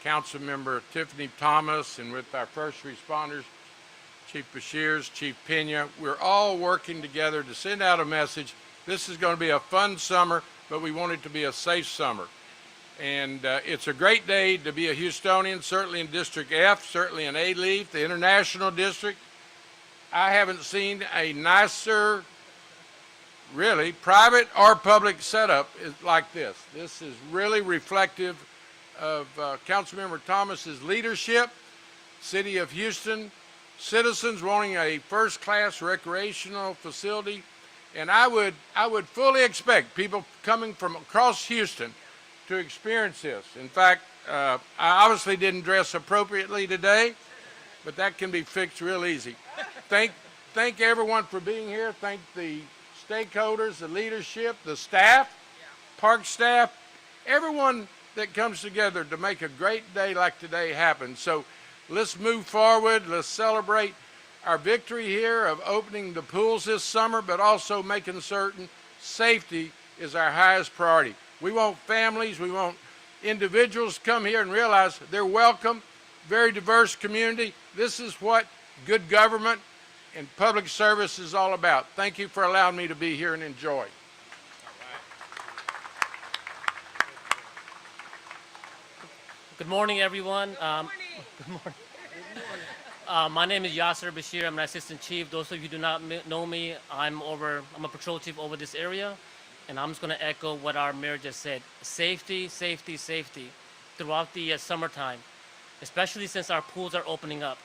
Councilmember Tiffany Thomas, and with our first responders, Chief Bashirs, Chief Pena. We're all working together to send out a message. This is going to be a fun summer, but we want it to be a safe summer. And it's a great day to be a Houstonian, certainly in District F, certainly in Alief, the International District. I haven't seen a nicer, really, private or public setup like this. This is really reflective of Councilmember Thomas's leadership, City of Houston, citizens wanting a first-class recreational facility, and I would fully expect people coming from across Houston to experience this. In fact, I obviously didn't dress appropriately today, but that can be fixed real easy. Thank everyone for being here. Thank the stakeholders, the leadership, the staff, park staff, everyone that comes together to make a great day like today happen. So let's move forward. Let's celebrate our victory here of opening the pools this summer, but also making certain safety is our highest priority. We want families, we want individuals to come here and realize they're welcome, very diverse community. This is what good government and public service is all about. Thank you for allowing me to be here and enjoy. Good morning, everyone. Good morning. My name is Yasser Bashir. I'm an assistant chief. Those of you who do not know me, I'm a patrol chief over this area, and I'm just going to echo what our mayor just said. Safety, safety, safety throughout the summertime, especially since our pools are opening up.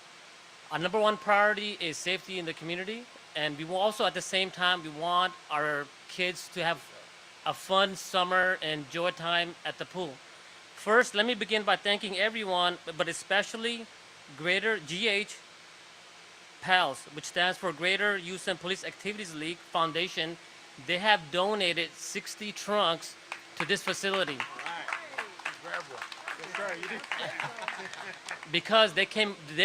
Our number one priority is safety in the community, and we will also, at the same time, we want our kids to have a fun summer and enjoy time at the pool. First, let me begin by thanking everyone, but especially Greater GH PALS, which stands for Greater Houston Police Activities League Foundation. They have donated 60 trunks to this facility. Because they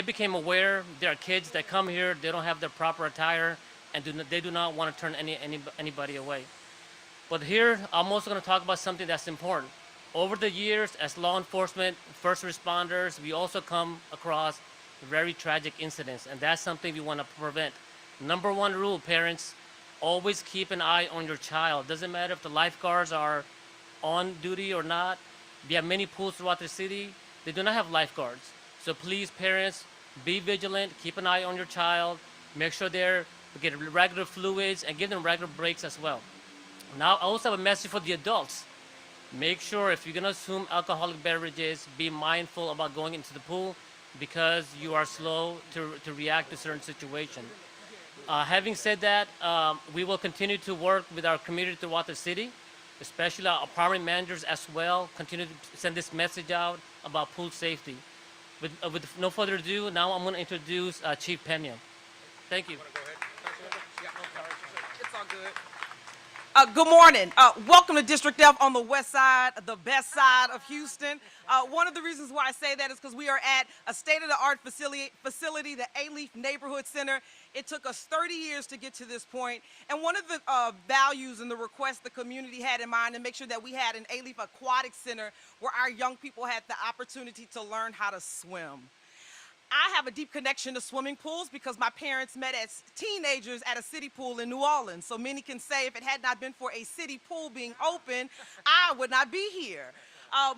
became aware there are kids that come here, they don't have their proper attire, and they do not want to turn anybody away. But here, I'm also going to talk about something that's important. Over the years, as law enforcement, first responders, we also come across very tragic incidents, and that's something we want to prevent. Number one rule, parents, always keep an eye on your child. Doesn't matter if the lifeguards are on duty or not. We have many pools throughout the city. They do not have lifeguards. So please, parents, be vigilant, keep an eye on your child, make sure they get regular fluids, and give them regular breaks as well. Now, I also have a message for the adults. Make sure if you're going to consume alcoholic beverages, be mindful about going into the pool because you are slow to react to certain situations. Having said that, we will continue to work with our community throughout the city, especially our apartment managers as well, continue to send this message out about pool safety. With no further ado, now I'm going to introduce Chief Pena. Thank you. It's all good. Good morning. Welcome to District F on the west side, the best side of Houston. One of the reasons why I say that is because we are at a state-of-the-art facility, the Alief Neighborhood Center. It took us 30 years to get to this point. And one of the values and the requests the community had in mind to make sure that we had an Alief Aquatic Center where our young people had the opportunity to learn how to swim. I have a deep connection to swimming pools because my parents met as teenagers at a city pool in New Orleans. So many can say if it had not been for a city pool being open, I would not be here.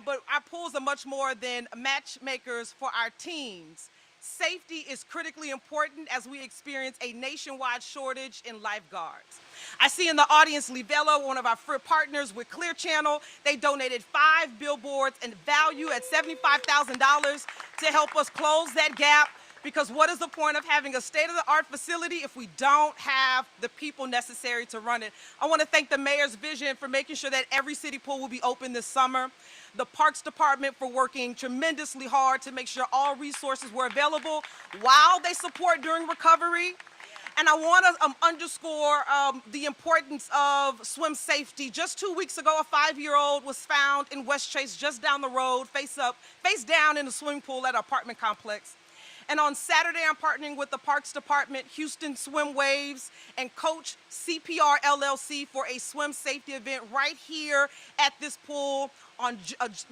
But our pools are much more than matchmakers for our teams. Safety is critically important as we experience a nationwide shortage in lifeguards. I see in the audience Livelo, one of our partners with Clear Channel. They donated 5 billboards and value at $75,000 to help us close that gap, because what is the point of having a state-of-the-art facility if we don't have the people necessary to run it? I want to thank the mayor's vision for making sure that every city pool will be open this summer, the Parks Department for working tremendously hard to make sure all resources were available while they support during recovery. And I want to underscore the importance of swim safety. Just 2 weeks ago, a 5-year-old was found in West Chase, just down the road, face down in a swimming pool at an apartment complex. And on Saturday, I'm partnering with the Parks Department, Houston Swim Waves, and Coach CPR LLC for a swim safety event right here at this pool on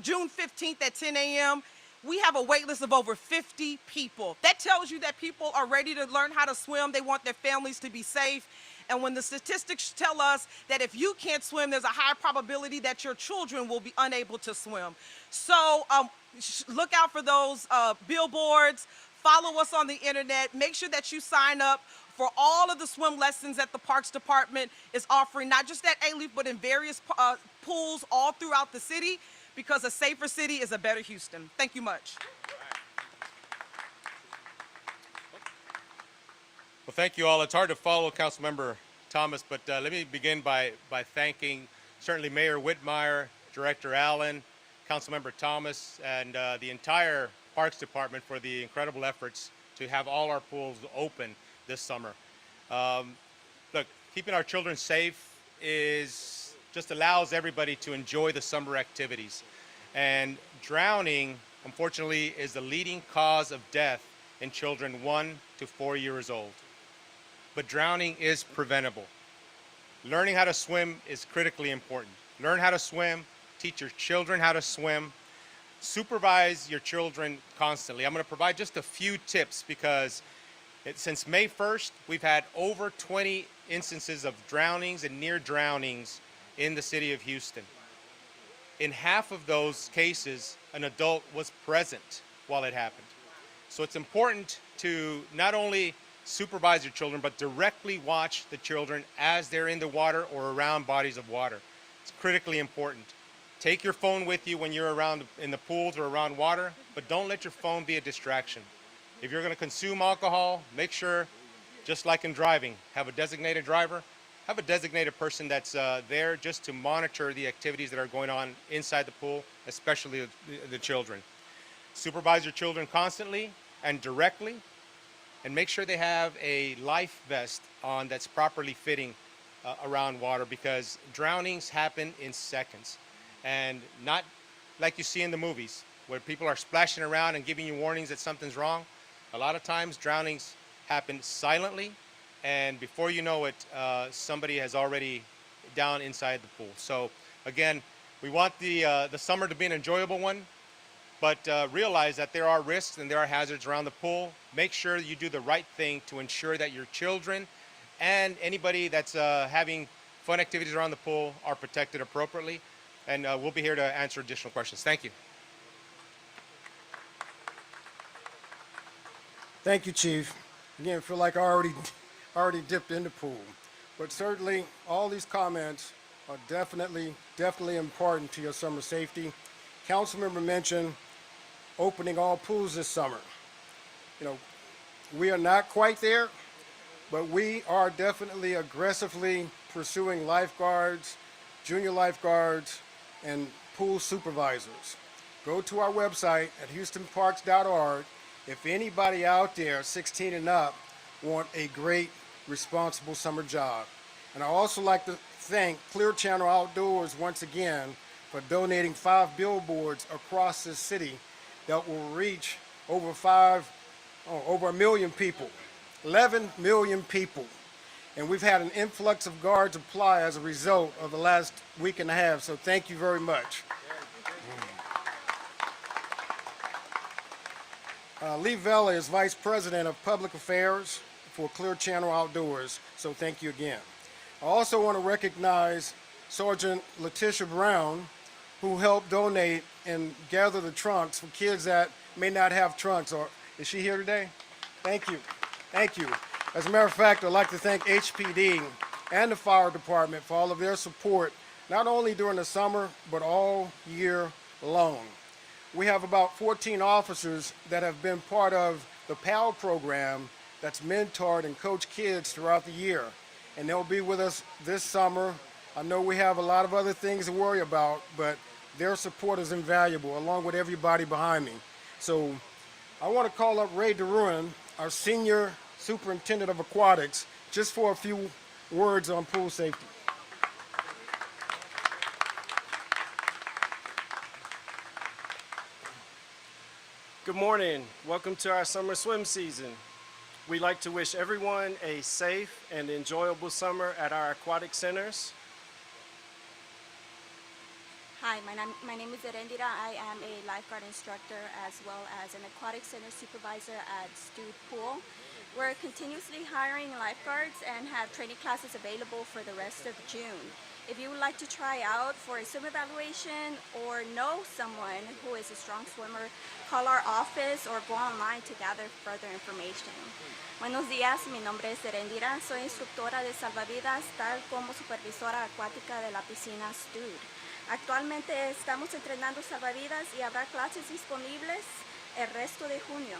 June 15th at 10 a.m. we have a wait list of over 50 people. That tells you that people are ready to learn how to swim. They want their families to be safe. And when the statistics tell us that if you can't swim, there's a high probability that your children will be unable to swim. So look out for those billboards. Follow us on the internet. Make sure that you sign up for all of the swim lessons that the Parks Department is offering, not just at Alief, but in various pools all throughout the city, because a safer city is a better Houston. Thank you much. Well, thank you all. It's hard to follow Councilmember Thomas, but let me begin by thanking certainly Mayor Whitmire, Director Allen, Councilmember Thomas, and the entire Parks Department for the incredible efforts to have all our pools open this summer. Look, keeping our children safe just allows everybody to enjoy the summer activities. And drowning, unfortunately, is the leading cause of death in children 1 to 4 years old. But drowning is preventable. Learning how to swim is critically important. Learn how to swim, teach your children how to swim, supervise your children constantly. I'm going to provide just a few tips because since May 1st, we've had over 20 instances of drownings and near drownings in the city of Houston. In half of those cases, an adult was present while it happened. So it's important to not only supervise your children, but directly watch the children as they're in the water or around bodies of water. It's critically important. Take your phone with you when you're around in the pools or around water, but don't let your phone be a distraction. If you're going to consume alcohol, make sure, just like in driving, have a designated driver, have a designated person that's there just to monitor the activities that are going on inside the pool, especially the children. Supervise your children constantly and directly, and make sure they have a life vest on that's properly fitting around water, because drownings happen in seconds. And not like you see in the movies where people are splashing around and giving you warnings that something's wrong. A lot of times drownings happen silently, and before you know it, somebody has already down inside the pool. So again, we want the summer to be an enjoyable one, but realize that there are risks and there are hazards around the pool. Make sure you do the right thing to ensure that your children and anybody that's having fun activities around the pool are protected appropriately. And we'll be here to answer additional questions. Thank you. Thank you, Chief. Again, I feel like I already dipped in the pool. But certainly, all these comments are definitely important to your summer safety. Councilmember mentioned opening all pools this summer. You know, we are not quite there, but we are definitely aggressively pursuing lifeguards, junior lifeguards, and pool supervisors. Go to our website at houstonparks.org. If anybody out there 16 and up want a great, responsible summer job. And I also like to thank Clear Channel Outdoors once again for donating 5 billboards across the city that will reach over 1 million people, 11 million people. And we've had an influx of guards apply as a result of the last week and a half, so thank you very much. Lee Vela is Vice President of Public Affairs for Clear Channel Outdoors, so thank you again. I also want to recognize Sergeant Letitia Brown, who helped donate and gather the trunks for kids that may not have trunks. Or is she here today? Thank you. Thank you. As a matter of fact, I'd like to thank HPD and the fire department for all of their support, not only during the summer, but all year long. We have about 14 officers that have been part of the PAL program that's mentored and coached kids throughout the year. And they'll be with us this summer. I know we have a lot of other things to worry about, but their support is invaluable, along with everybody behind me. So I want to call up Ray DeRuin, our Senior Superintendent of Aquatics, just for a few words on pool safety. Good morning. Welcome to our summer swim season. We'd like to wish everyone a safe and enjoyable summer at our aquatic centers. Hi, my name is Erendira. I am a lifeguard instructor as well as an aquatic center supervisor at Stewart Pool. We're continuously hiring lifeguards and have training classes available for the rest of June. If you would like to try out for a swim evaluation or know someone who is a strong swimmer, call our office or go online to gather further information. Buenos días, mi nombre es Erendira. Soy instructora de salvavidas, tal como supervisora acuática de la piscina Stewart. Actualmente estamos entrenando salvavidas y habrá clases disponibles el resto de junio.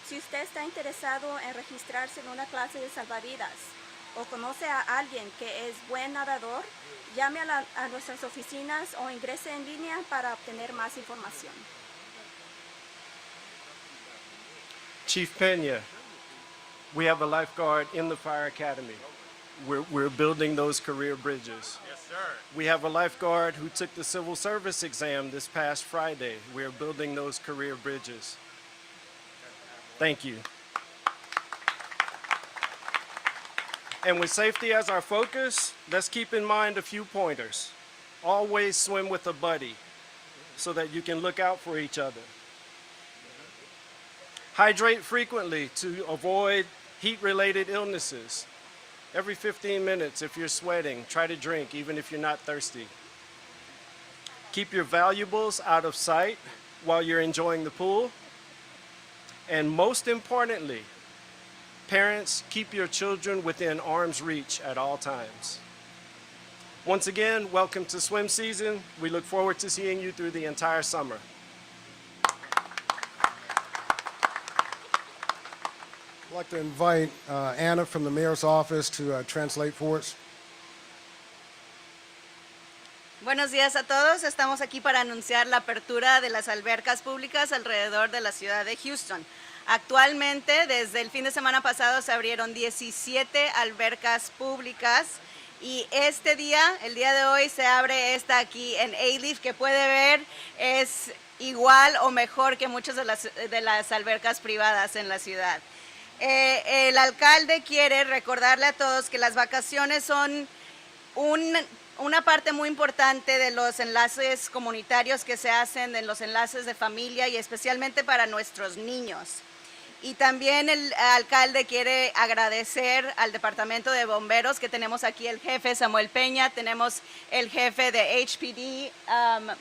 Si usted está interesado en registrarse en una clase de salvavidas o conoce a alguien que es buen nadador, llame a nuestras oficinas o ingrese en línea para obtener más información. Chief Pena, we have a lifeguard in the Fire Academy. We're building those career bridges. Yes, sir. We have a lifeguard who took the civil service exam this past Friday. We're building those career bridges. Thank you. And with safety as our focus, let's keep in mind a few pointers. Always swim with a buddy so that you can look out for each other. Hydrate frequently to avoid heat-related illnesses. Every 15 minutes, if you're sweating, try to drink even if you're not thirsty. Keep your valuables out of sight while you're enjoying the pool. And most importantly, parents, keep your children within arm's reach at all times. Once again, welcome to swim season. We look forward to seeing you through the entire summer. I'd like to invite Anna from the mayor's office to translate for us. Buenos días a todos. Estamos aquí para anunciar la apertura de las albercas públicas alrededor de la ciudad de Houston. Actualmente, desde el fin de semana pasado, se abrieron 17 albercas públicas y este día, el día de hoy, se abre esta aquí en Alief, que puede ver es igual o mejor que muchas de las albercas privadas en la ciudad. El alcalde quiere recordarle a todos que las vacaciones son una parte muy importante de los enlaces comunitarios que se hacen, de los enlaces de familia y especialmente para nuestros niños. Y también el alcalde quiere agradecer al Departamento de Bomberos, que tenemos aquí el jefe Samuel Peña, tenemos el jefe de HPD,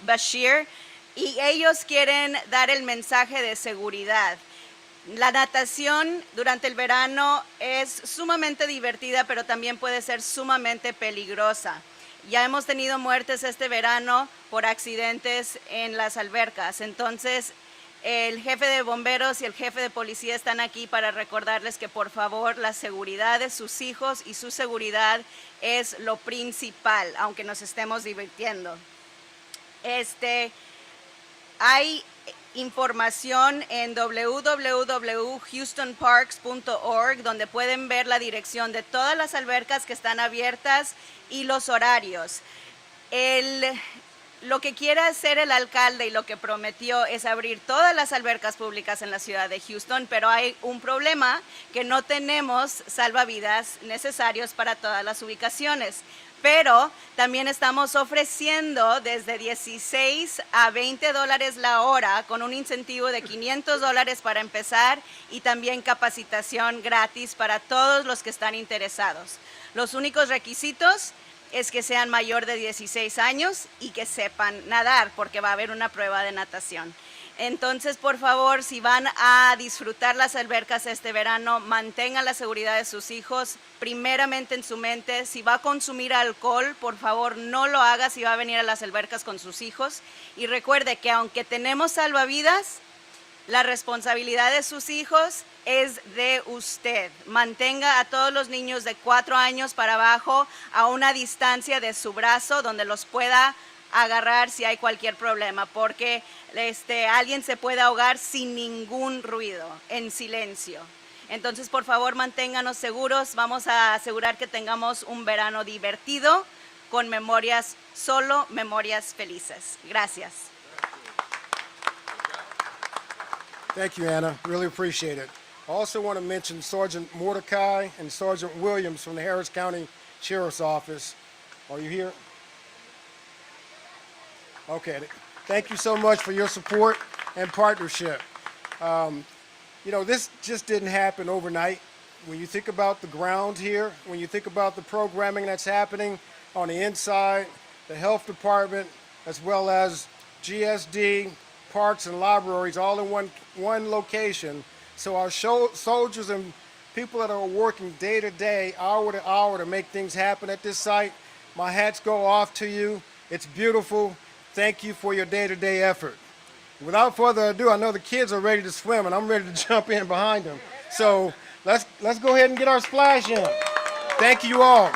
Bashir, y ellos quieren dar el mensaje de seguridad. La natación durante el verano es sumamente divertida, pero también puede ser sumamente peligrosa. Ya hemos tenido muertes este verano por accidentes en las albercas. Entonces, el jefe de bomberos y el jefe de policía están aquí para recordarles que por favor la seguridad de sus hijos y su seguridad es lo principal, aunque nos estemos divirtiendo. Hay información en www.houstonparks.org donde pueden ver la dirección de todas las albercas que están abiertas y los horarios. Lo que quiere hacer el alcalde y lo que prometió es abrir todas las albercas públicas en la ciudad de Houston, pero hay un problema, que no tenemos salvavidas necesarios para todas las ubicaciones. Pero también estamos ofreciendo desde 16 a $20 la hora con un incentivo de $500 para empezar y también capacitación gratis para todos los que están interesados. Los únicos requisitos es que sean mayor de 16 años y que sepan nadar, porque va a haber una prueba de natación. Entonces, por favor, si van a disfrutar las albercas este verano, mantengan la seguridad de sus hijos primeramente en su mente. Si va a consumir alcohol, por favor, no lo haga si va a venir a las albercas con sus hijos. Y recuerde que aunque tenemos salvavidas, la responsabilidad de sus hijos es de usted. Mantenga a todos los niños de 4 años para abajo a una distancia de su brazo donde los pueda agarrar si hay cualquier problema, porque alguien se puede ahogar sin ningún ruido, en silencio. Entonces, por favor, manténganos seguros. Vamos a asegurar que tengamos un verano divertido con memorias, solo memorias felices. Gracias. Thank you, Anna. Really appreciate it. I also want to mention Sergeant Mordecai and Sergeant Williams from the Harris County Sheriff's Office. Are you here? Okay, thank you so much for your support and partnership. You know, this just didn't happen overnight. When you think about the ground here, when you think about the programming that's happening on the inside, the health department, as well as GSD, parks and libraries, all in one location. So our soldiers and people that are working day to day, hour to hour to make things happen at this site, my hats go off to you. It's beautiful. Thank you for your day-to-day effort. Without further ado, I know the kids are ready to swim, and I'm ready to jump in behind them. So let's go ahead and get our splash in. Thank you all.